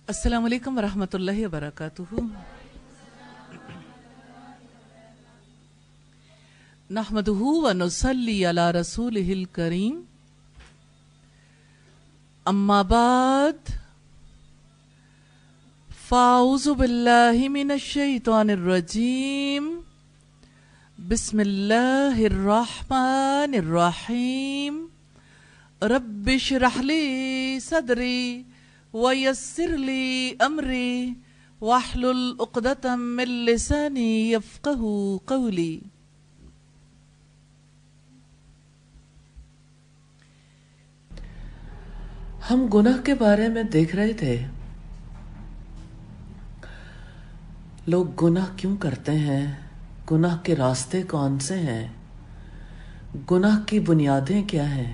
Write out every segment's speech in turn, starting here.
السلام علیکم ورحمۃ اللہ وبرکاتہ۔ نحمدہ ونصلی علی رسولہ الکریم، اما بعد فاعوذ باللہ من الشیطان الرجیم، بسم اللہ الرحمن الرحیم۔ رب اشرح لی صدری وَيَسِّرْ لِي أَمْرِي وَاحْلُلْ عُقْدَةً مِّن لِّسَانِي يَفْقَهُوا قَوْلِي۔ ہم گناہ کے بارے میں دیکھ رہے تھے، لوگ گناہ کیوں کرتے ہیں، گناہ کے راستے کون سے ہیں، گناہ کی بنیادیں کیا ہیں،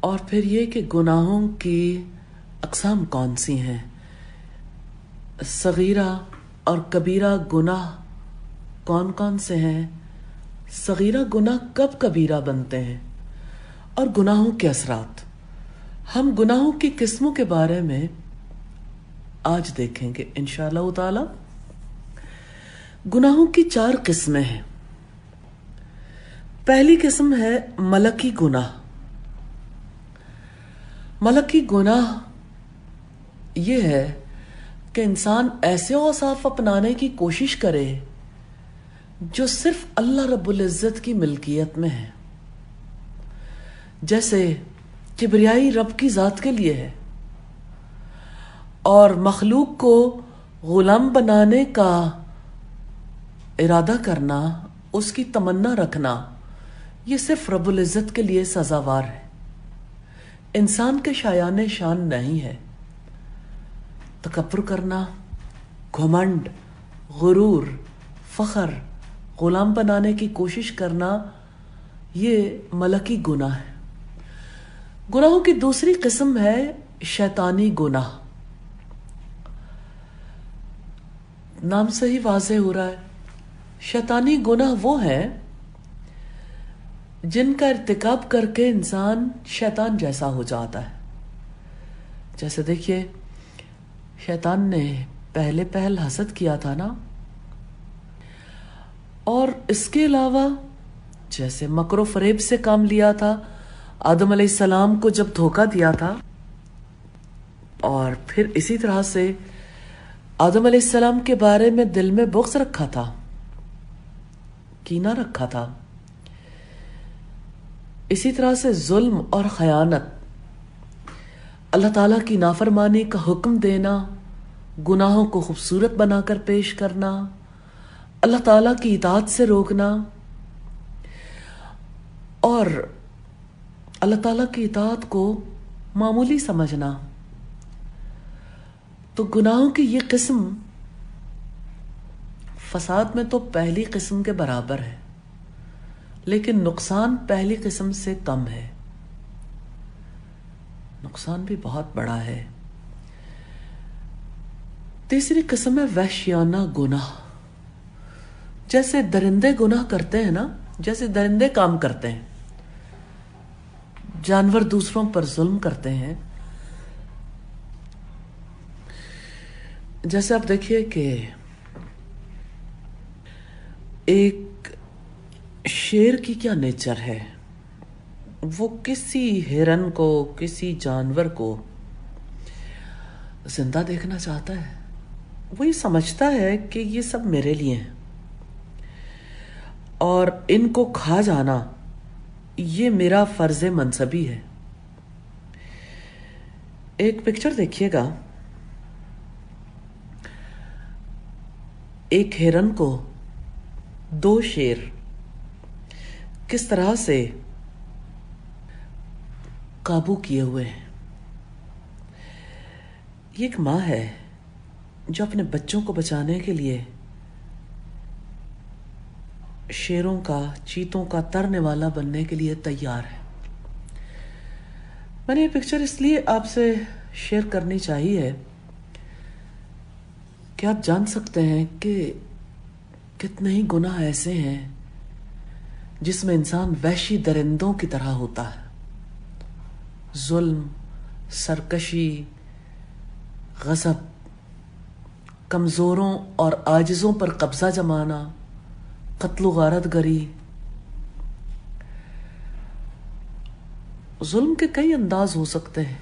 اور پھر یہ کہ گناہوں کی اقسام کون سی ہیں، صغیرہ اور کبیرہ گناہ کون کون سے ہیں، صغیرہ گناہ کب کبیرہ بنتے ہیں، اور گناہوں کے اثرات۔ ہم گناہوں کی قسموں کے بارے میں آج دیکھیں گے انشاءاللہ تعالی۔ گناہوں کی 4 قسمیں ہیں۔ پہلی قسم ہے ملکی گناہ۔ ملکی گناہ یہ ہے کہ انسان ایسے اوصاف اپنانے کی کوشش کرے جو صرف اللہ رب العزت کی ملکیت میں ہے، جیسے کبریائی رب کی ذات کے لیے ہے، اور مخلوق کو غلام بنانے کا ارادہ کرنا، اس کی تمنا رکھنا، یہ صرف رب العزت کے لیے سزاوار ہے، انسان کے شایان شان نہیں ہے۔ تکبر کرنا، گھمنڈ، غرور، فخر، غلام بنانے کی کوشش کرنا، یہ ملکی گناہ ہے۔ گناہوں کی دوسری قسم ہے شیطانی گناہ۔ نام سے ہی واضح ہو رہا ہے، شیطانی گناہ وہ ہیں جن کا ارتکاب کر کے انسان شیطان جیسا ہو جاتا ہے۔ جیسے دیکھیے، شیطان نے پہل حسد کیا تھا نا، اور اس کے علاوہ جیسے مکر و فریب سے کام لیا تھا، آدم علیہ السلام کو جب دھوکہ دیا تھا، اور پھر اسی طرح سے آدم علیہ السلام کے بارے میں دل میں بغض رکھا تھا، کینہ رکھا تھا۔ اسی طرح سے ظلم اور خیانت، اللہ تعالیٰ کی نافرمانی کا حکم دینا، گناہوں کو خوبصورت بنا کر پیش کرنا، اللہ تعالیٰ کی اطاعت سے روکنا، اور اللہ تعالیٰ کی اطاعت کو معمولی سمجھنا۔ تو گناہوں کی یہ قسم فساد میں تو پہلی قسم کے برابر ہے، لیکن نقصان پہلی قسم سے کم ہے، نقصان بھی بہت بڑا ہے۔ تیسری قسم ہے وحشیانہ گناہ۔ جیسے درندے گناہ کرتے ہیں نا، جیسے درندے کام کرتے ہیں، جانور دوسروں پر ظلم کرتے ہیں۔ جیسے آپ دیکھیے کہ ایک شیر کی کیا نیچر ہے، وہ کسی ہرن کو، کسی جانور کو زندہ دیکھنا چاہتا ہے، وہ یہ سمجھتا ہے کہ یہ سب میرے لیے ہیں، اور ان کو کھا جانا یہ میرا فرض منصبی ہے۔ ایک پکچر دیکھیے گا، ایک ہرن کو 2 شیر کس طرح سے قابو کیے ہوئے ہیں۔ یہ ایک ماں ہے جو اپنے بچوں کو بچانے کے لیے شیروں کا، چیتوں کا ترنے والا بننے کے لیے تیار ہے۔ میں نے یہ پکچر اس لیے آپ سے شیئر کرنی چاہیے کہ آپ جان سکتے ہیں کہ کتنے ہی گناہ ایسے ہیں جس میں انسان وحشی درندوں کی طرح ہوتا ہے، ظلم، سرکشی، غضب، کمزوروں اور عاجزوں پر قبضہ جمانا، قتل و غارت گری. ظلم کے کئی انداز ہو سکتے ہیں،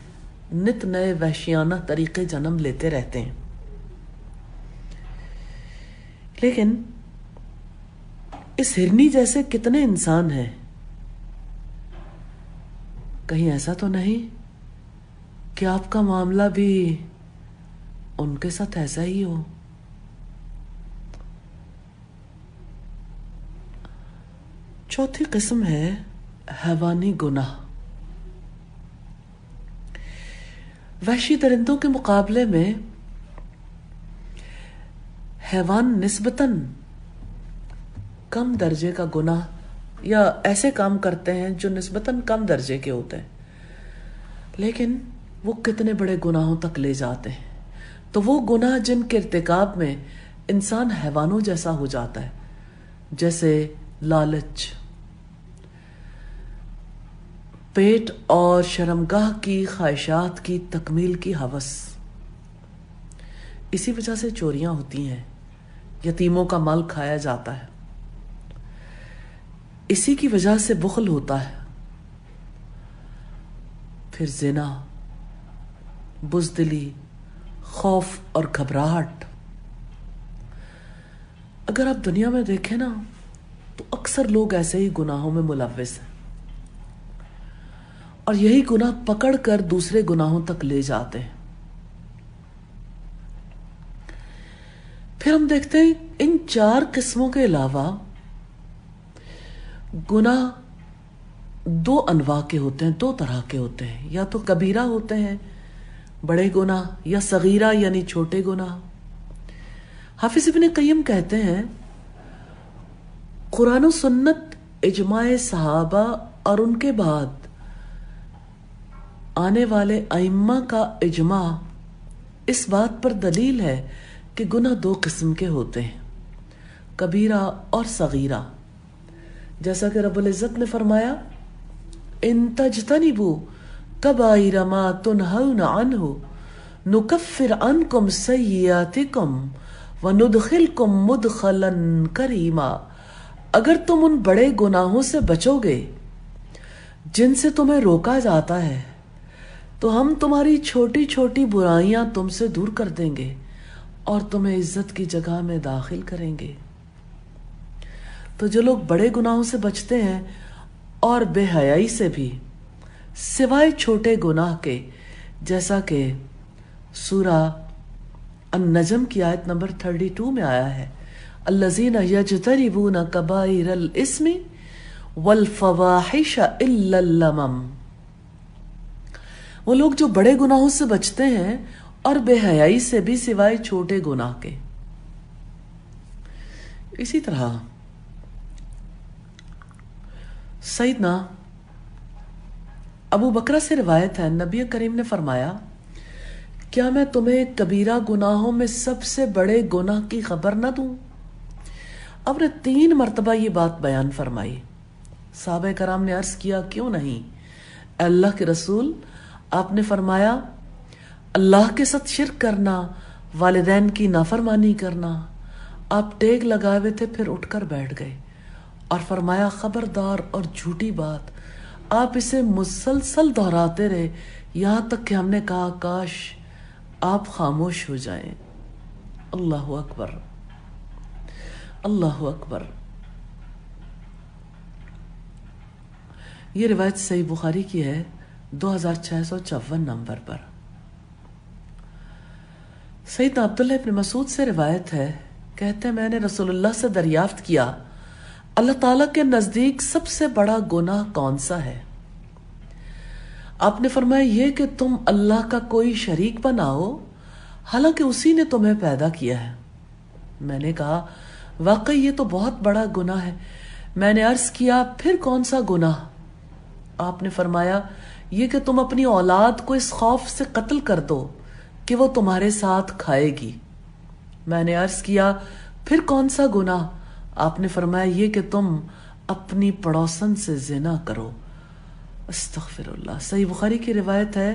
نت نئے وحشیانہ طریقے جنم لیتے رہتے ہیں، لیکن اس ہرنی جیسے کتنے انسان ہیں. کہیں ایسا تو نہیں کہ آپ کا معاملہ بھی ان کے ساتھ ایسا ہی ہو؟ چوتھی قسم ہے حیوانی گناہ. وحشی درندوں کے مقابلے میں حیوان نسبتاً کم درجے کا گناہ یا ایسے کام کرتے ہیں جو نسبتاً کم درجے کے ہوتے ہیں، لیکن وہ کتنے بڑے گناہوں تک لے جاتے ہیں. تو وہ گناہ جن کے ارتکاب میں انسان حیوانوں جیسا ہو جاتا ہے، جیسے لالچ، پیٹ اور شرمگاہ کی خواہشات کی تکمیل کی ہوس. اسی وجہ سے چوریاں ہوتی ہیں، یتیموں کا مال کھایا جاتا ہے، اسی کی وجہ سے بخل ہوتا ہے. پھر زنا، بزدلی، خوف اور گھبراہٹ. اگر آپ دنیا میں دیکھیں نا تو اکثر لوگ ایسے ہی گناہوں میں ملوث ہیں، اور یہی گناہ پکڑ کر دوسرے گناہوں تک لے جاتے ہیں. پھر ہم دیکھتے ہیں ان چار قسموں کے علاوہ گناہ دو انواع کے ہوتے ہیں، دو طرح کے ہوتے ہیں. یا تو کبیرہ ہوتے ہیں، بڑے گناہ، یا صغیرہ یعنی چھوٹے گناہ. حافظ ابن قیم کہتے ہیں قرآن و سنت، اجماع صحابہ اور ان کے بعد آنے والے ائمہ کا اجماع اس بات پر دلیل ہے کہ گناہ دو قسم کے ہوتے ہیں، کبیرہ اور صغیرہ. جیسا کہ رب العزت نے فرمایا ان تجتنبوا کبائر ما تنہون عنہ نکفر عنکم سیئاتکم وندخلکم مدخلا کریما. اگر تم ان بڑے گناہوں سے بچو گے جن سے تمہیں روکا جاتا ہے تو ہم تمہاری چھوٹی چھوٹی برائیاں تم سے دور کر دیں گے اور تمہیں عزت کی جگہ میں داخل کریں گے. تو جو لوگ بڑے گناہوں سے بچتے ہیں اور بے حیائی سے بھی، سوائے چھوٹے گناہ کے، جیسا کہ سورہ النجم کی آیت نمبر 32 میں آیا ہے الذین یجتنبون کبائر الاسم والفواحش الا اللمم. وہ لوگ جو بڑے گناہوں سے بچتے ہیں اور بے حیائی سے بھی سوائے چھوٹے گناہ کے. اسی طرح سیدنا ابو بکرہ سے روایت ہے، نبی کریم نے فرمایا کیا میں تمہیں کبیرہ گناہوں میں سب سے بڑے گناہ کی خبر نہ دوں؟ اب نے 3 مرتبہ یہ بات بیان فرمائی. صحابہ کرام نے عرض کیا کیوں نہیں اے اللہ کے رسول؟ آپ نے فرمایا اللہ کے ساتھ شرک کرنا، والدین کی نافرمانی کرنا. آپ ٹیک لگائے ہوئے تھے، پھر اٹھ کر بیٹھ گئے اور فرمایا خبردار اور جھوٹی بات. آپ اسے مسلسل دہراتے رہے یہاں تک کہ ہم نے کہا کاش آپ خاموش ہو جائیں. اللہ اکبر، اللہ اکبر. یہ روایت صحیح بخاری کی ہے 2654 نمبر پر. سیدنا عبداللہ ابن مسعود سے روایت ہے، کہتے ہیں میں نے رسول اللہ سے دریافت کیا اللہ تعالیٰ کے نزدیک سب سے بڑا گناہ کون سا ہے؟ آپ نے فرمایا یہ کہ تم اللہ کا کوئی شریک بناؤ حالانکہ اسی نے تمہیں پیدا کیا ہے. میں نے کہا واقعی یہ تو بہت بڑا گناہ ہے. میں نے عرض کیا پھر کون سا گناہ؟ آپ نے فرمایا یہ کہ تم اپنی اولاد کو اس خوف سے قتل کر دو کہ وہ تمہارے ساتھ کھائے گی. میں نے عرض کیا پھر کون سا گناہ؟ آپ نے فرمایا یہ کہ تم اپنی پڑوسن سے زنا کرو. استغفر اللہ. صحیح بخاری کی روایت ہے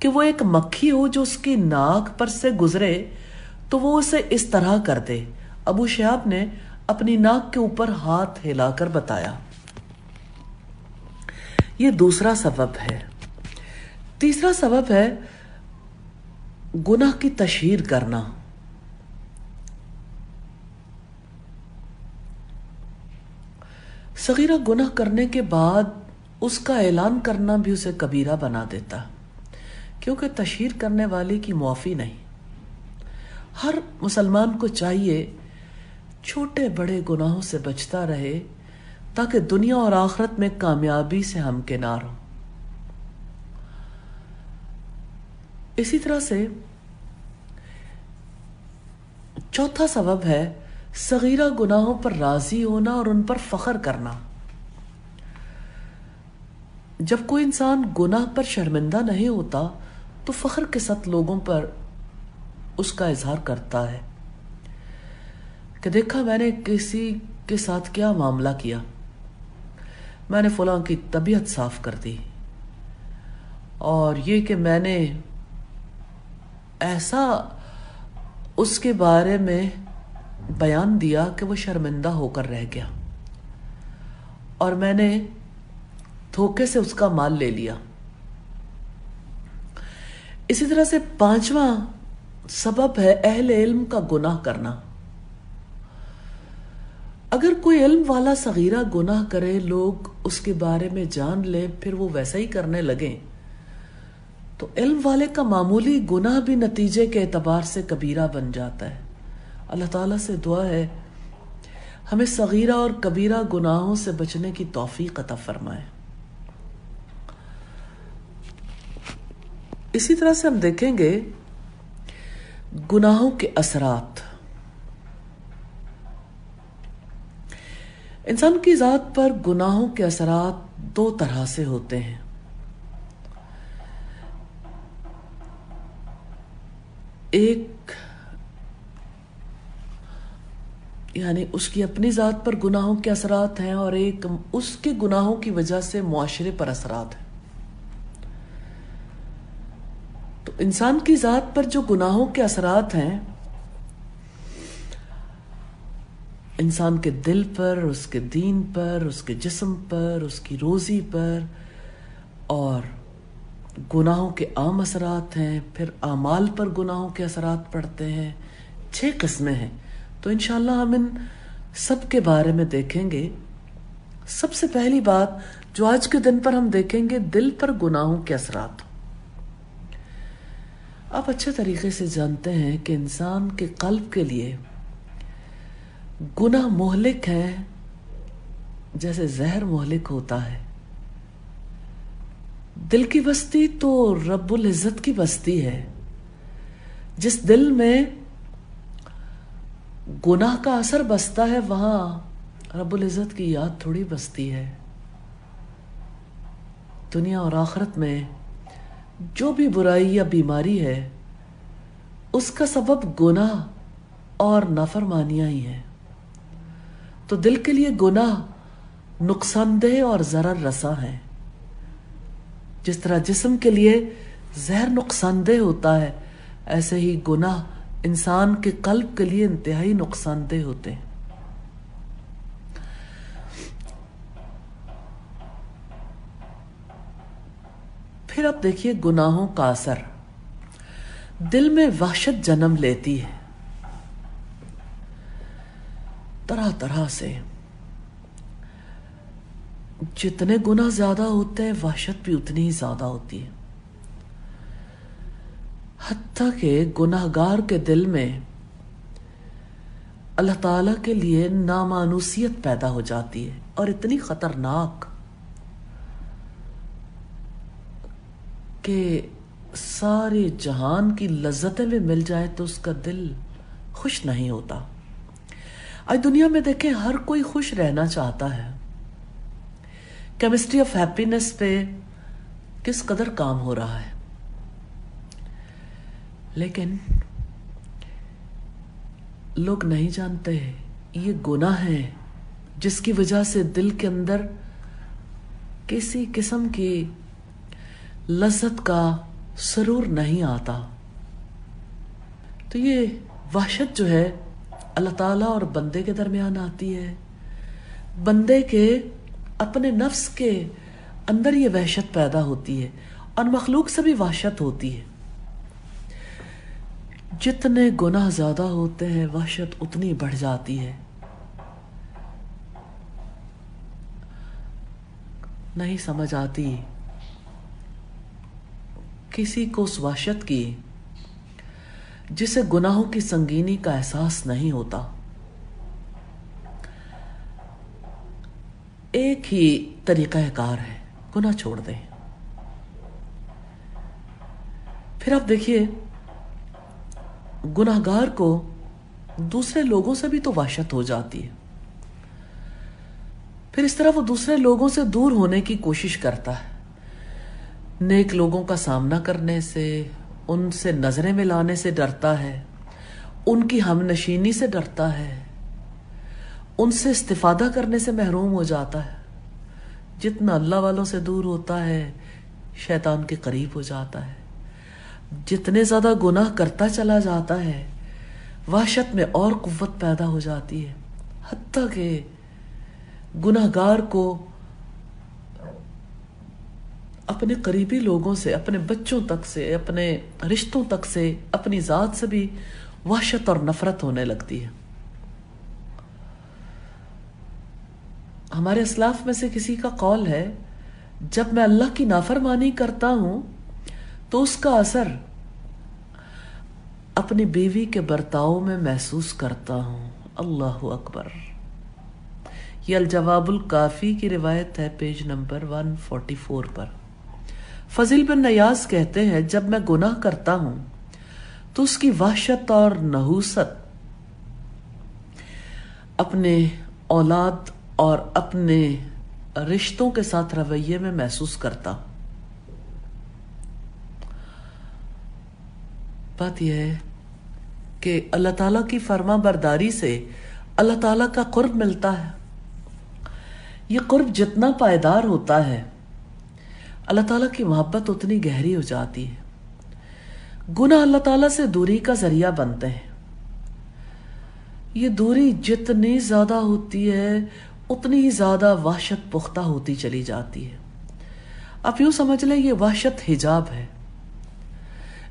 کہ وہ ایک مکھی ہو جو اس کی ناک پر سے گزرے تو وہ اسے اس طرح کر دے۔ ابو شہاب نے اپنی ناک کے اوپر ہاتھ ہلا کر بتایا۔ یہ دوسرا سبب ہے۔ تیسرا سبب ہے گناہ کی تشہیر کرنا۔ صغیرہ گناہ کرنے کے بعد اس کا اعلان کرنا بھی اسے کبیرہ بنا دیتا، کیونکہ تشہیر کرنے والے کی معافی نہیں۔ ہر مسلمان کو چاہیے چھوٹے بڑے گناہوں سے بچتا رہے تاکہ دنیا اور آخرت میں کامیابی سے ہمکنار ہو۔ اسی طرح سے چوتھا سبب ہے صغیرہ گناہوں پر راضی ہونا اور ان پر فخر کرنا۔ جب کوئی انسان گناہ پر شرمندہ نہیں ہوتا تو فخر کے ساتھ لوگوں پر اس کا اظہار کرتا ہے کہ دیکھا میں نے کسی کے ساتھ کیا معاملہ کیا، میں نے فلاں کی طبیعت صاف کر دی، اور یہ کہ میں نے ایسا اس کے بارے میں بیان دیا کہ وہ شرمندہ ہو کر رہ گیا، اور میں نے دھوکے سے اس کا مال لے لیا۔ اسی طرح سے پانچواں سبب ہے اہل علم کا گناہ کرنا۔ اگر کوئی علم والا صغیرہ گناہ کرے، لوگ اس کے بارے میں جان لیں، پھر وہ ویسا ہی کرنے لگیں، تو علم والے کا معمولی گناہ بھی نتیجے کے اعتبار سے کبیرہ بن جاتا ہے۔ اللہ تعالیٰ سے دعا ہے ہمیں صغیرہ اور کبیرہ گناہوں سے بچنے کی توفیق عطا فرمائے۔ اسی طرح سے ہم دیکھیں گے گناہوں کے اثرات۔ انسان کی ذات پر گناہوں کے اثرات دو طرح سے ہوتے ہیں۔ ایک یعنی اس کی اپنی ذات پر گناہوں کے اثرات ہیں، اور ایک اس کے گناہوں کی وجہ سے معاشرے پر اثرات ہیں۔ تو انسان کی ذات پر جو گناہوں کے اثرات ہیں، انسان کے دل پر، اس کے دین پر، اس کے جسم پر، اس کی روزی پر، اور گناہوں کے عام اثرات ہیں، پھر اعمال پر گناہوں کے اثرات پڑتے ہیں۔ 6 قسمیں ہیں، تو انشاءاللہ ہم ان سب کے بارے میں دیکھیں گے۔ سب سے پہلی بات جو آج کے دن پر ہم دیکھیں گے، دل پر گناہوں کے اثرات۔ آپ اچھے طریقے سے جانتے ہیں کہ انسان کے قلب کے لیے گناہ مہلک ہے، جیسے زہر مہلک ہوتا ہے۔ دل کی بستی تو رب العزت کی بستی ہے۔ جس دل میں گناہ کا اثر بستا ہے، وہاں رب العزت کی یاد تھوڑی بستی ہے۔ دنیا اور آخرت میں جو بھی برائی یا بیماری ہے، اس کا سبب گناہ اور نافرمانیاں ہی ہیں۔ تو دل کے لیے گناہ نقصان دہ اور ضرر رساں ہیں۔ جس طرح جسم کے لیے زہر نقصان دہ ہوتا ہے، ایسے ہی گناہ انسان کے قلب کے لیے انتہائی نقصان دہ ہوتے ہیں۔ پھر آپ دیکھیے گناہوں کا اثر دل میں وحشت جنم لیتی ہے، طرح طرح سے۔ جتنے گناہ زیادہ ہوتے ہیں، وحشت بھی اتنی ہی زیادہ ہوتی ہے، حتیٰ کہ گناہگار کے دل میں اللہ تعالیٰ کے لیے نامانوسیت پیدا ہو جاتی ہے، اور اتنی خطرناک کہ سارے جہان کی لذتیں بھی مل جائیں تو اس کا دل خوش نہیں ہوتا۔ آج دنیا میں دیکھیں، ہر کوئی خوش رہنا چاہتا ہے۔ کیمسٹری آف ہیپینس پہ کس قدر کام ہو رہا ہے، لیکن لوگ نہیں جانتے یہ گناہ ہے جس کی وجہ سے دل کے اندر کسی قسم کی لذت کا سرور نہیں آتا. تو یہ وحشت جو ہے اللہ تعالیٰ اور بندے کے درمیان آتی ہے. بندے کے اپنے نفس کے اندر یہ وحشت پیدا ہوتی ہے اور مخلوق سے بھی وحشت ہوتی ہے. جتنے گناہ زیادہ ہوتے ہیں وحشت اتنی بڑھ جاتی ہے. نہیں سمجھ آتی کسی کو اس وحشت کی جسے گناہوں کی سنگینی کا احساس نہیں ہوتا. ایک ہی طریقہ کار ہے، گناہ چھوڑ دیں. پھر آپ دیکھیے گناہگار کو دوسرے لوگوں سے بھی تو وحشت ہو جاتی ہے. پھر اس طرح وہ دوسرے لوگوں سے دور ہونے کی کوشش کرتا ہے. نیک لوگوں کا سامنا کرنے سے، ان سے نظریں ملانے سے ڈرتا ہے، ان کی ہم نشینی سے ڈرتا ہے، ان سے استفادہ کرنے سے محروم ہو جاتا ہے. جتنا اللہ والوں سے دور ہوتا ہے شیطان کے قریب ہو جاتا ہے. جتنے زیادہ گناہ کرتا چلا جاتا ہے وحشت میں اور قوت پیدا ہو جاتی ہے. حتیٰ کہ گناہگار کو اپنے قریبی لوگوں سے، اپنے بچوں تک سے، اپنے رشتوں تک سے، اپنی ذات سے بھی وحشت اور نفرت ہونے لگتی ہے. ہمارے اسلاف میں سے کسی کا قول ہے، جب میں اللہ کی نافرمانی کرتا ہوں تو اس کا اثر اپنی بیوی کے برتاؤ میں محسوس کرتا ہوں. اللہ اکبر. یہ الجواب الکافی کی روایت ہے، پیج نمبر 144 پر. فضیل بن نیاز کہتے ہیں جب میں گناہ کرتا ہوں تو اس کی وحشت اور نحوست اپنے اولاد اور اپنے رشتوں کے ساتھ رویے میں محسوس کرتا ہوں. بات یہ ہے کہ اللہ تعالیٰ کی فرما برداری سے اللہ تعالیٰ کا قرب ملتا ہے. یہ قرب جتنا پائیدار ہوتا ہے اللہ تعالیٰ کی محبت اتنی گہری ہو جاتی ہے. گناہ اللہ تعالیٰ سے دوری کا ذریعہ بنتے ہیں. یہ دوری جتنی زیادہ ہوتی ہے اتنی ہی زیادہ وحشت پختہ ہوتی چلی جاتی ہے. آپ یوں سمجھ لیں یہ وحشت حجاب ہے.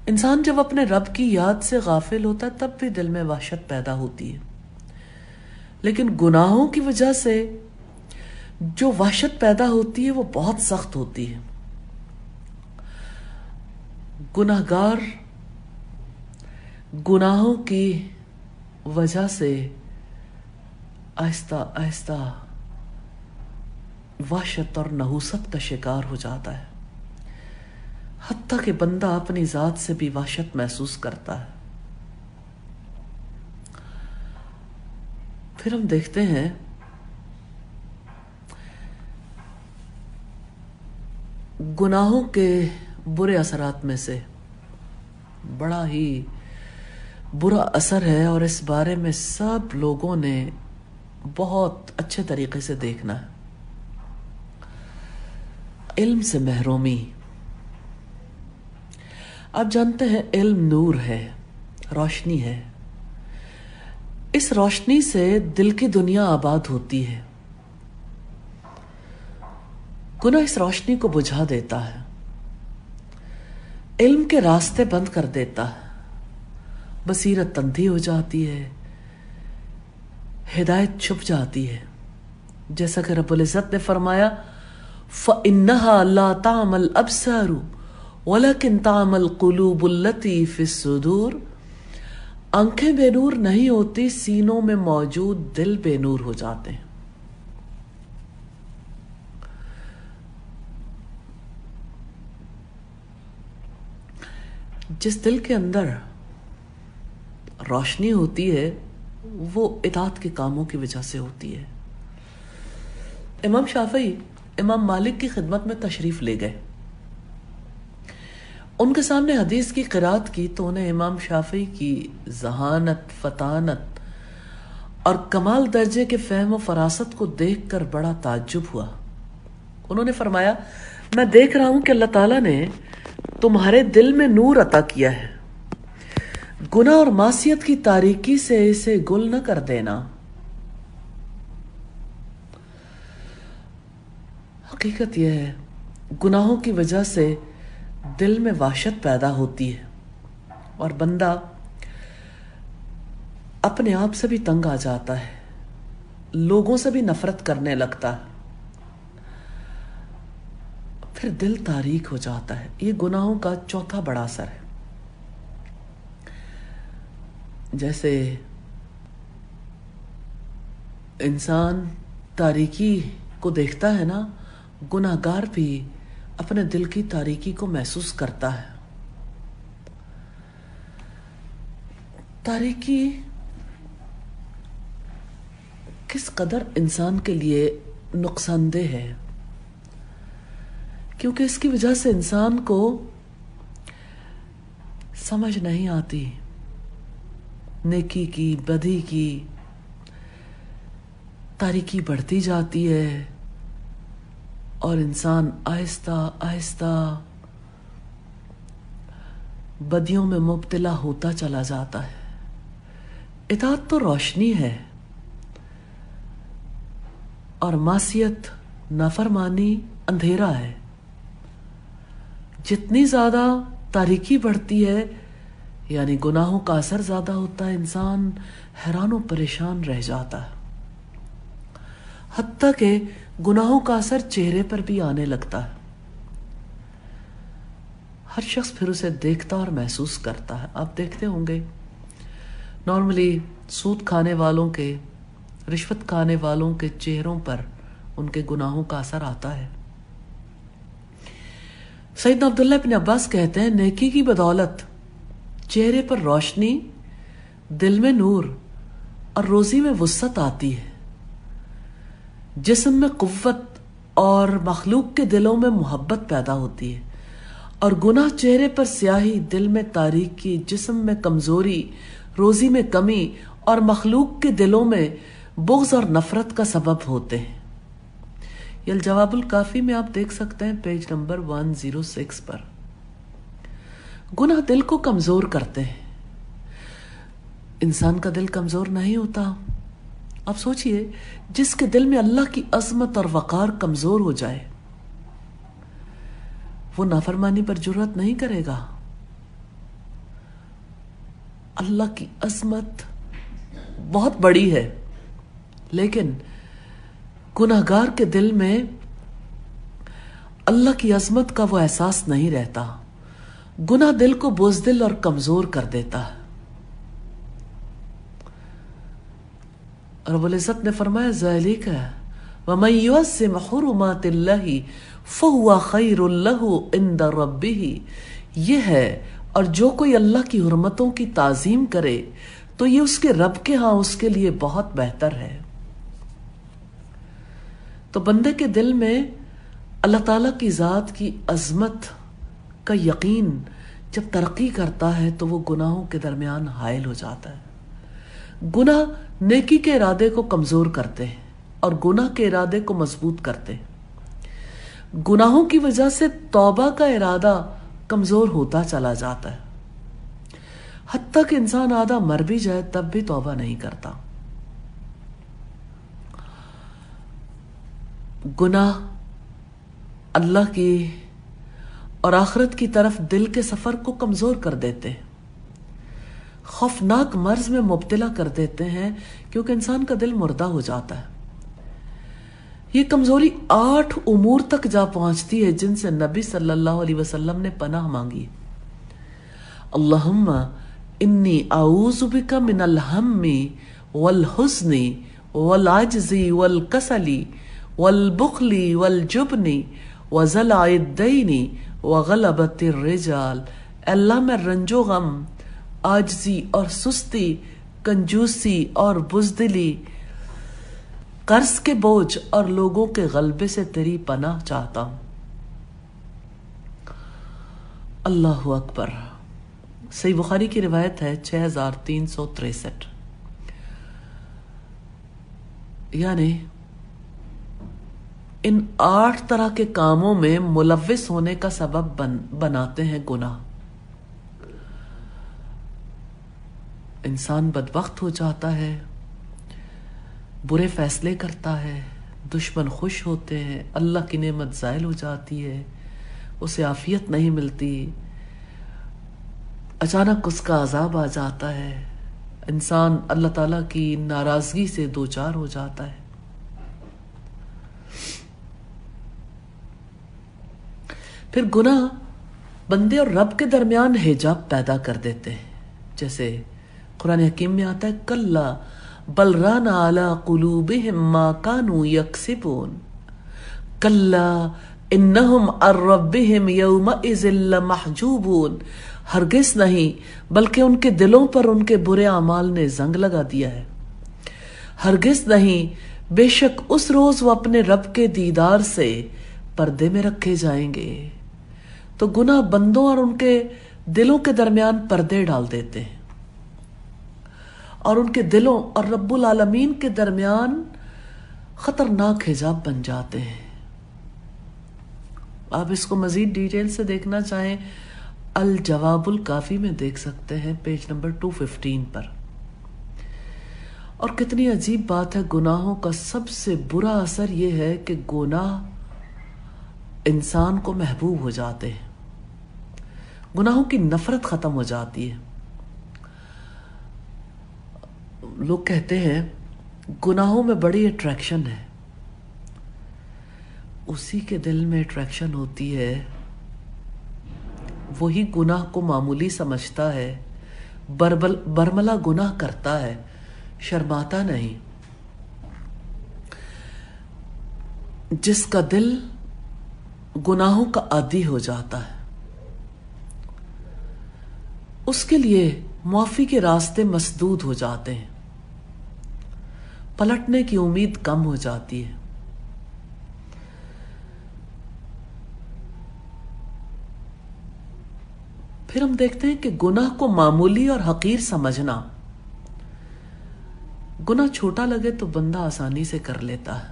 انسان جب اپنے رب کی یاد سے غافل ہوتا ہے تب بھی دل میں وحشت پیدا ہوتی ہے. لیکن گناہوں کی وجہ سے جو وحشت پیدا ہوتی ہے وہ بہت سخت ہوتی ہے. گناہگار گناہوں کی وجہ سے آہستہ آہستہ وحشت اور نحوست کا شکار ہو جاتا ہے، حتیٰ کہ بندہ اپنی ذات سے بھی وحشت محسوس کرتا ہے. پھر ہم دیکھتے ہیں گناہوں کے برے اثرات میں سے بڑا ہی برا اثر ہے، اور اس بارے میں سب لوگوں نے بہت اچھے طریقے سے دیکھنا ہے، علم سے محرومی. آپ جانتے ہیں علم نور ہے، روشنی ہے. اس روشنی سے دل کی دنیا آباد ہوتی ہے. گناہ اس روشنی کو بجھا دیتا ہے، علم کے راستے بند کر دیتا ہے، بصیرت اندھی ہو جاتی ہے، ہدایت چھپ جاتی ہے. جیسا کہ رب العزت نے فرمایا فَإِنَّهَا لَا تَعْمَى الْأَبْصَارُ وَلَكِنْ تَعْمَى الْقُلُوبُ الَّتِي فِي الصُّدُورِ. آنکھیں بے نور نہیں ہوتی، سینوں میں موجود دل بے نور ہو جاتے ہیں. جس دل کے اندر روشنی ہوتی ہے وہ اطاعت کے کاموں کی وجہ سے ہوتی ہے. امام شافعی امام مالک کی خدمت میں تشریف لے گئے. ان کے سامنے حدیث کی قرات کی تو انہیں امام شافعی کی ذہانت، فطانت اور کمال درجے کے فہم و فراست کو دیکھ کر بڑا تعجب ہوا. انہوں نے فرمایا میں دیکھ رہا ہوں کہ اللہ تعالیٰ نے تمہارے دل میں نور عطا کیا ہے، گناہ اور معصیت کی تاریکی سے اسے گل نہ کر دینا۔ حقیقت یہ ہے گناہوں کی وجہ سے دل میں وحشت پیدا ہوتی ہے اور بندہ اپنے آپ سے بھی تنگ آ جاتا ہے، لوگوں سے بھی نفرت کرنے لگتا ہے، پھر دل تاریک ہو جاتا ہے۔ یہ گناہوں کا چوتھا بڑا اثر ہے۔ جیسے انسان تاریکی کو دیکھتا ہے نا، گناہگار بھی اپنے دل کی تاریکی کو محسوس کرتا ہے۔ تاریکی کس قدر انسان کے لیے نقصان دہ ہے، کیونکہ اس کی وجہ سے انسان کو سمجھ نہیں آتی نیکی کی، بدی کی، تاریکی بڑھتی جاتی ہے اور انسان آہستہ آہستہ بدیوں میں مبتلا ہوتا چلا جاتا ہے۔ اطاعت تو روشنی ہے اور معصیت، نافرمانی اندھیرا ہے۔ جتنی زیادہ تاریکی بڑھتی ہے یعنی گناہوں کا اثر زیادہ ہوتا ہے، انسان حیران و پریشان رہ جاتا ہے، حتیٰ کہ گناہوں کا اثر چہرے پر بھی آنے لگتا ہے۔ ہر شخص پھر اسے دیکھتا اور محسوس کرتا ہے۔ آپ دیکھتے ہوں گے نارملی سود کھانے والوں کے، رشوت کھانے والوں کے چہروں پر ان کے گناہوں کا اثر آتا ہے۔ سیدنا عبداللہ ابن عباس کہتے ہیں نیکی کی بدولت چہرے پر روشنی، دل میں نور اور روزی میں وسعت آتی ہے، جسم میں قوت اور مخلوق کے دلوں میں محبت پیدا ہوتی ہے، اور گناہ چہرے پر سیاہی، دل میں تاریکی، جسم میں کمزوری، روزی میں کمی اور مخلوق کے دلوں میں بغض اور نفرت کا سبب ہوتے ہیں۔ یہ الجواب الکافی میں آپ دیکھ سکتے ہیں پیج نمبر 106 پر۔ گناہ دل کو کمزور کرتے ہیں۔ انسان کا دل کمزور نہیں ہوتا۔ آپ سوچئے جس کے دل میں اللہ کی عظمت اور وقار کمزور ہو جائے وہ نافرمانی پر جرأت نہیں کرے گا۔ اللہ کی عظمت بہت بڑی ہے لیکن گناہگار کے دل میں اللہ کی عظمت کا وہ احساس نہیں رہتا۔ گناہ دل کو بزدل اور کمزور کر دیتا ہے۔ رب العزت نے فرمایا ذالک ومن یعظم حرمات اللہ فہو خیر لہ عند ربہ، یہ ہے اور جو کوئی اللہ کی حرمتوں کی تعظیم کرے تو یہ اس کے رب کے ہاں اس کے لیے بہت بہتر ہے۔ تو بندے کے دل میں اللہ تعالیٰ کی ذات کی عظمت کا یقین جب ترقی کرتا ہے تو وہ گناہوں کے درمیان حائل ہو جاتا ہے۔ گناہ نیکی کے ارادے کو کمزور کرتے ہیں اور گناہ کے ارادے کو مضبوط کرتے ہیں۔ گناہوں کی وجہ سے توبہ کا ارادہ کمزور ہوتا چلا جاتا ہے، حتیٰ کہ انسان آدھا مر بھی جائے تب بھی توبہ نہیں کرتا۔ گناہ اللہ کی اور آخرت کی طرف دل کے سفر کو کمزور کر دیتے ہیں، خوفناک مرض میں مبتلا کر دیتے ہیں کیونکہ انسان کا دل مردہ ہو جاتا ہے۔ یہ کمزوری 8 امور تک جا پہنچتی ہے جن سے نبی صلی اللہ علیہ وسلم نے پناہ مانگی۔ اللہم انی اعوذ بک من الہم والحزن والعجز والکسل والبخل والجبن وضلع الدین وغلبۃ الرجال۔ اللہ میں رنج و غم، عاجزی اور سستی، کنجوسی اور بزدلی، قرض کے بوجھ اور لوگوں کے غلبے سے تیری پناہ چاہتا ہوں۔ اللہ اکبر۔ صحیح بخاری کی روایت ہے 6363۔ یعنی ان 8 طرح کے کاموں میں ملوث ہونے کا سبب بناتے ہیں گناہ. انسان بدبخت ہو جاتا ہے، برے فیصلے کرتا ہے، دشمن خوش ہوتے ہیں، اللہ کی نعمت زائل ہو جاتی ہے، اسے عافیت نہیں ملتی، اچانک اس کا عذاب آ جاتا ہے، انسان اللہ تعالیٰ کی ناراضگی سے دوچار ہو جاتا ہے. پھر گناہ بندے اور رب کے درمیان حجاب پیدا کر دیتے ہیں. جیسے قرآن حکیم میں آتا ہے کلا بل ران علی قلوبہم ما کانوا یکسبون کلا انہم عن ربہم یومئذ لمحجوبون. ہرگز نہیں، بلکہ ان کے دلوں پر ان کے برے اعمال نے زنگ لگا دیا ہے. ہرگز نہیں، بے شک اس روز وہ اپنے رب کے دیدار سے پردے میں رکھے جائیں گے. تو گناہ بندوں اور ان کے دلوں کے درمیان پردے ڈال دیتے ہیں، اور ان کے دلوں اور رب العالمین کے درمیان خطرناک حجاب بن جاتے ہیں. آپ اس کو مزید ڈیٹیل سے دیکھنا چاہیں الجواب الکافی میں دیکھ سکتے ہیں، پیج نمبر 215 پر. اور کتنی عجیب بات ہے، گناہوں کا سب سے برا اثر یہ ہے کہ گناہ انسان کو محبوب ہو جاتے ہیں، گناہوں کی نفرت ختم ہو جاتی ہے. لوگ کہتے ہیں گناہوں میں بڑی اٹریکشن ہے. اسی کے دل میں اٹریکشن ہوتی ہے، وہی گناہ کو معمولی سمجھتا ہے، برملا گناہ کرتا ہے، شرماتا نہیں. جس کا دل گناہوں کا عادی ہو جاتا ہے، اس کے لیے معافی کے راستے مسدود ہو جاتے ہیں، پلٹنے کی امید کم ہو جاتی ہے. پھر ہم دیکھتے ہیں کہ گناہ کو معمولی اور حقیر سمجھنا. گناہ چھوٹا لگے تو بندہ آسانی سے کر لیتا ہے.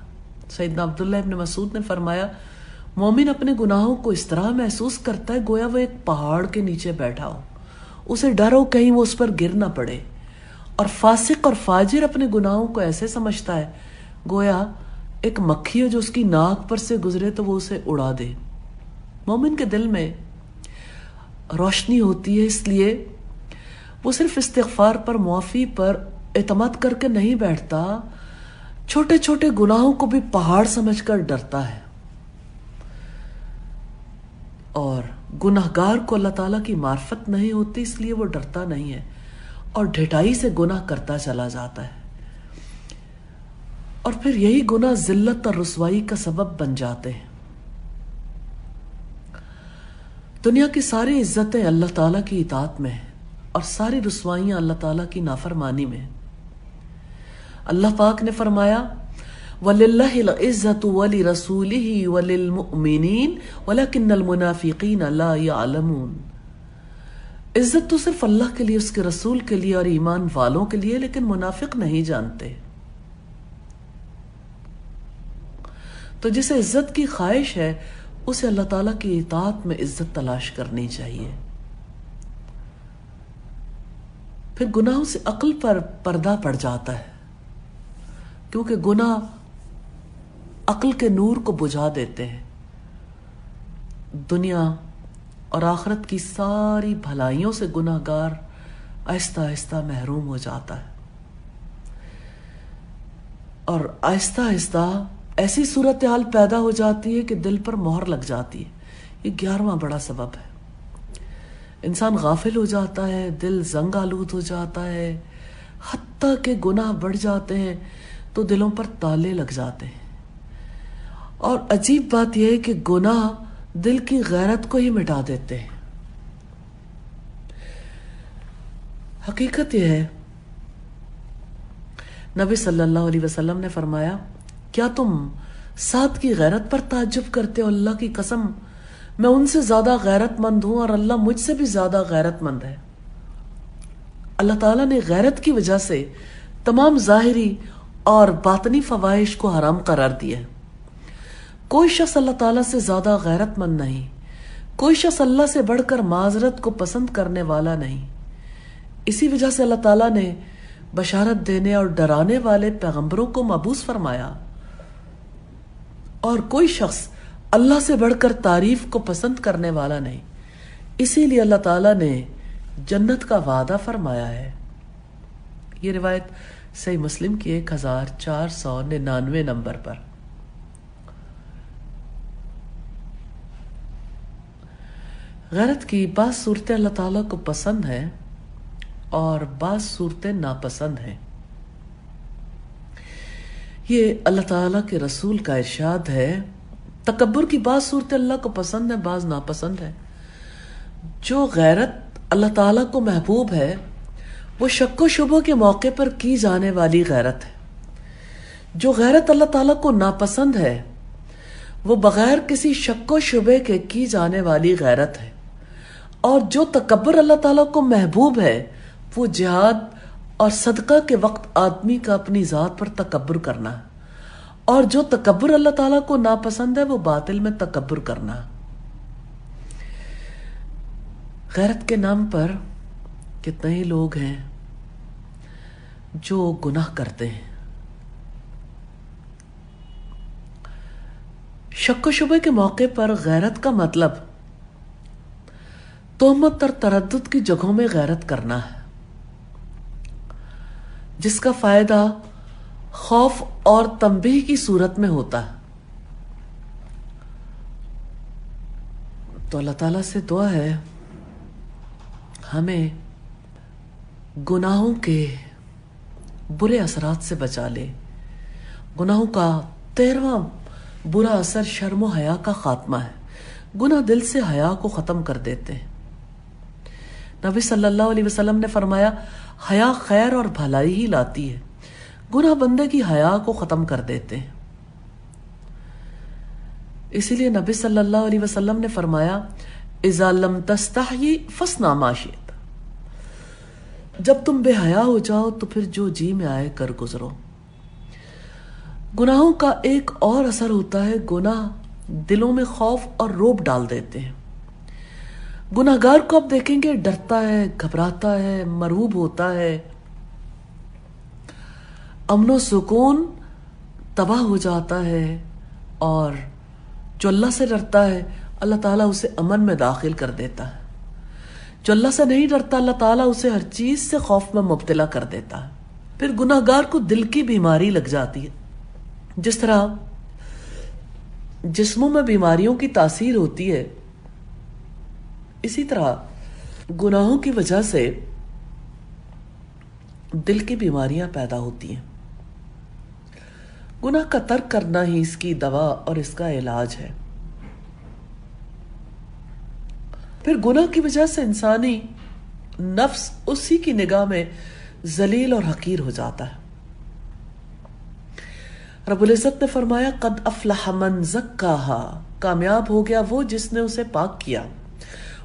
سیدنا عبداللہ ابن مسعود نے فرمایا مومن اپنے گناہوں کو اس طرح محسوس کرتا ہے گویا وہ ایک پہاڑ کے نیچے بیٹھا ہو، اسے ڈر ہو کہیں وہ اس پر گر نہ پڑے. اور فاسق اور فاجر اپنے گناہوں کو ایسے سمجھتا ہے گویا ایک مکھی ہو جو اس کی ناک پر سے گزرے تو وہ اسے اڑا دے. مومن کے دل میں روشنی ہوتی ہے، اس لیے وہ صرف استغفار پر، معافی پر اعتماد کر کے نہیں بیٹھتا، چھوٹے چھوٹے گناہوں کو بھی پہاڑ سمجھ کر ڈرتا ہے. اور گناہگار کو اللہ تعالیٰ کی معرفت نہیں ہوتی، اس لیے وہ ڈرتا نہیں ہے اور ڈھٹائی سے گناہ کرتا چلا جاتا ہے. اور پھر یہی گناہ ذلت اور رسوائی کا سبب بن جاتے ہیں. دنیا کی ساری عزتیں اللہ تعالیٰ کی اطاعت میں ہیں اور ساری رسوائیاں اللہ تعالیٰ کی نافرمانی میں. اللہ پاک نے فرمایا وَلِلَّهِ الْعِزَّةُ وَلِرَسُولِهِ وَلِلْمُؤْمِنِينَ وَلَكِنَّ الْمُنَافِقِينَ لَا يَعْلَمُونَ. عزت تو صرف اللہ کے لیے، اس کے رسول کے لیے اور ایمان والوں کے لیے، لیکن منافق نہیں جانتے. تو جسے عزت کی خواہش ہے اسے اللہ تعالیٰ کی اطاعت میں عزت تلاش کرنی چاہیے. پھر گناہوں سے عقل پر پردہ پڑ جاتا ہے، کیونکہ گناہ عقل کے نور کو بجھا دیتے ہیں. دنیا اور آخرت کی ساری بھلائیوں سے گناہگار آہستہ آہستہ محروم ہو جاتا ہے، اور آہستہ آہستہ ایسی صورتحال پیدا ہو جاتی ہے کہ دل پر مہر لگ جاتی ہے. یہ 11واں بڑا سبب ہے. انسان غافل ہو جاتا ہے، دل زنگ آلود ہو جاتا ہے، حتیٰ کہ گناہ بڑھ جاتے ہیں تو دلوں پر تالے لگ جاتے ہیں. اور عجیب بات یہ ہے کہ گناہ دل کی غیرت کو ہی مٹا دیتے ہیں. حقیقت یہ ہے، نبی صلی اللہ علیہ وسلم نے فرمایا کیا تم سعد کی غیرت پر تعجب کرتے ہو؟ اللہ کی قسم میں ان سے زیادہ غیرت مند ہوں اور اللہ مجھ سے بھی زیادہ غیرت مند ہے. اللہ تعالیٰ نے غیرت کی وجہ سے تمام ظاہری اور باطنی فواحش کو حرام قرار دیا ہے. کوئی شخص اللہ تعالیٰ سے زیادہ غیرت مند نہیں، کوئی شخص اللہ سے بڑھ کر معذرت کو پسند کرنے والا نہیں۔ اسی وجہ سے اللہ تعالیٰ نے بشارت دینے اور ڈرانے والے پیغمبروں کو مبعوث فرمایا، اور کوئی شخص اللہ سے بڑھ کر تعریف کو پسند کرنے والا نہیں۔ اسی لیے اللہ تعالیٰ نے جنت کا وعدہ فرمایا ہے۔ یہ روایت صحیح مسلم کی 1499 نمبر پر۔ غیرت کی بعض صورتیں اللہ تعالیٰ کو پسند ہیں اور بعض صورتیں ناپسند ہیں۔ یہ اللہ تعالیٰ کے رسول کا ارشاد ہے، تکبر کی بعض صورتیں اللہ کو پسند ہیں، بعض ناپسند ہیں۔ جو غیرت اللہ تعالیٰ کو محبوب ہے وہ شک و شبہ کے موقع پر کی جانے والی غیرت ہے۔ جو غیرت اللہ تعالیٰ کو ناپسند ہے وہ بغیر کسی شک و شبہ کے کی جانے والی غیرت ہے۔ اور جو تکبر اللہ تعالیٰ کو محبوب ہے وہ جہاد اور صدقہ کے وقت آدمی کا اپنی ذات پر تکبر کرنا ہے، اور جو تکبر اللہ تعالیٰ کو ناپسند ہے وہ باطل میں تکبر کرنا ہے۔ غیرت کے نام پر کتنے ہی لوگ ہیں جو گناہ کرتے ہیں۔ شک و شبہ کے موقع پر غیرت کا مطلب تہمت اور تردد کی جگہوں میں غیرت کرنا ہے، جس کا فائدہ خوف اور تنبیہ کی صورت میں ہوتا ہے۔ تو اللہ تعالیٰ سے دعا ہے ہمیں گناہوں کے برے اثرات سے بچا لے۔ گناہوں کا 13واں برا اثر شرم و حیا کا خاتمہ ہے۔ گناہ دل سے حیا کو ختم کر دیتے ہیں۔ نبی صلی اللہ علیہ وسلم نے فرمایا، حیا خیر اور بھلائی ہی لاتی ہے۔ گناہ بندے کی حیا کو ختم کر دیتے ہیں۔ اسی لیے نبی صلی اللہ علیہ وسلم نے فرمایا، اذا لم تستحی فاصنع ما شئت، جب تم بے حیا ہو جاؤ تو پھر جو جی میں آئے کر گزرو۔ گناہوں کا ایک اور اثر ہوتا ہے، گناہ دلوں میں خوف اور رعب ڈال دیتے ہیں۔ گناہگار کو آپ دیکھیں گے ڈرتا ہے، گھبراتا ہے، مرعوب ہوتا ہے، امن و سکون تباہ ہو جاتا ہے، اور جو اللہ سے ڈرتا ہے اللہ تعالیٰ اسے امن میں داخل کر دیتا ہے۔ جو اللہ سے نہیں ڈرتا اللہ تعالیٰ اسے ہر چیز سے خوف میں مبتلا کر دیتا ہے۔ پھر گناہگار کو دل کی بیماری لگ جاتی ہے۔ جس طرح جسموں میں بیماریوں کی تاثیر ہوتی ہے، اسی طرح گناہوں کی وجہ سے دل کی بیماریاں پیدا ہوتی ہیں۔ گناہ کا ترک کرنا ہی اس کی دوا اور اس کا علاج ہے۔ پھر گناہ کی وجہ سے انسانی نفس اسی کی نگاہ میں ذلیل اور حقیر ہو جاتا ہے۔ رب العزت نے فرمایا، قد افلح من زکاہا، کامیاب ہو گیا وہ جس نے اسے پاک کیا،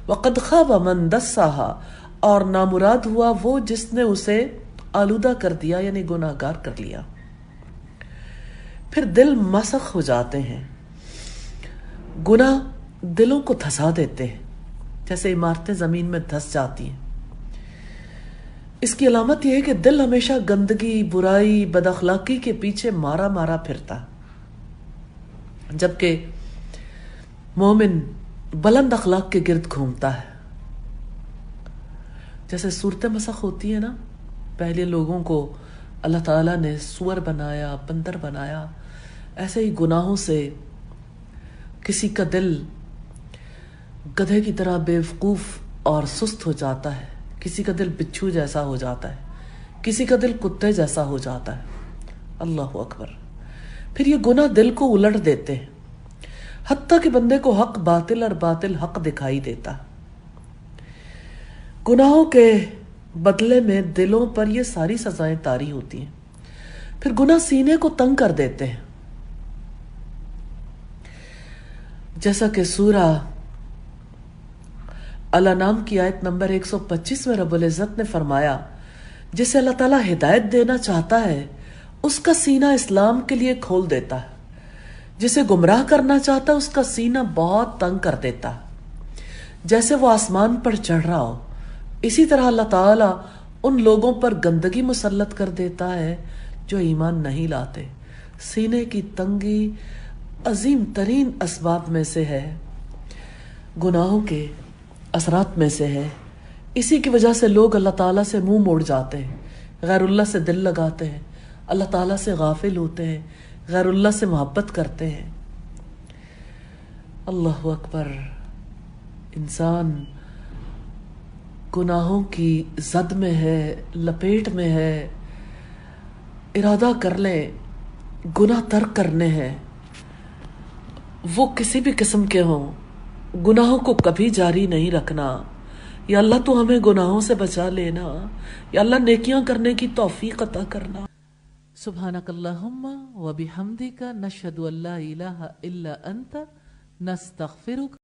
وقد خاب من دساہا، اور نامراد ہوا وہ جس نے اسے آلودہ کر دیا، یعنی گناہگار کر لیا۔ پھر دل مسخ ہو جاتے ہیں۔ گناہ دلوں کو دھسا دیتے ہیں، جیسے عمارتیں زمین میں دھس جاتی ہیں۔ اس کی علامت یہ ہے کہ دل ہمیشہ گندگی، برائی، بد اخلاقی کے پیچھے مارا مارا پھرتا، جبکہ مومن بلند اخلاق کے گرد گھومتا ہے۔ جیسے صورتیں مسخ ہوتی ہیں نا، پہلے لوگوں کو اللہ تعالیٰ نے سور بنایا، بندر بنایا، ایسے ہی گناہوں سے کسی کا دل گدھے کی طرح بے وقوف اور سست ہو جاتا ہے، کسی کا دل بچھو جیسا ہو جاتا ہے، کسی کا دل کتے جیسا ہو جاتا ہے۔ اللہ اکبر۔ پھر یہ گناہ دل کو الٹ دیتے ہیں، حتیٰ کہ بندے کو حق باطل اور باطل حق دکھائی دیتا۔ گناہوں کے بدلے میں دلوں پر یہ ساری سزائیں طاری ہوتی ہیں۔ پھر گناہ سینے کو تنگ کر دیتے ہیں، جیسا کہ سورہ الانعام کی آیت نمبر 125 میں رب العزت نے فرمایا، جسے اللہ تعالیٰ ہدایت دینا چاہتا ہے اس کا سینہ اسلام کے لیے کھول دیتا ہے، جسے گمراہ کرنا چاہتا اس کا سینہ بہت تنگ کر دیتا، جیسے وہ آسمان پر چڑھ رہا ہو۔ اسی طرح اللہ تعالیٰ ان لوگوں پر گندگی مسلط کر دیتا ہے جو ایمان نہیں لاتے۔ سینے کی تنگی عظیم ترین اسباب میں سے ہے، گناہوں کے اثرات میں سے ہے۔ اسی کی وجہ سے لوگ اللہ تعالیٰ سے منہ موڑ جاتے ہیں، غیر اللہ سے دل لگاتے ہیں، اللہ تعالیٰ سے غافل ہوتے ہیں، غیر اللہ سے محبت کرتے ہیں۔ اللہ اکبر! انسان گناہوں کی زد میں ہے، لپیٹ میں ہے، ارادہ کر لے گناہ ترک کرنے ہیں، وہ کسی بھی قسم کے ہوں، گناہوں کو کبھی جاری نہیں رکھنا۔ یا اللہ تو ہمیں گناہوں سے بچا لینا، یا اللہ نیکیاں کرنے کی توفیق عطا کرنا۔ سبحانک اللہم و بحمدک نشہد ان لا الہ الا انت نستغفرک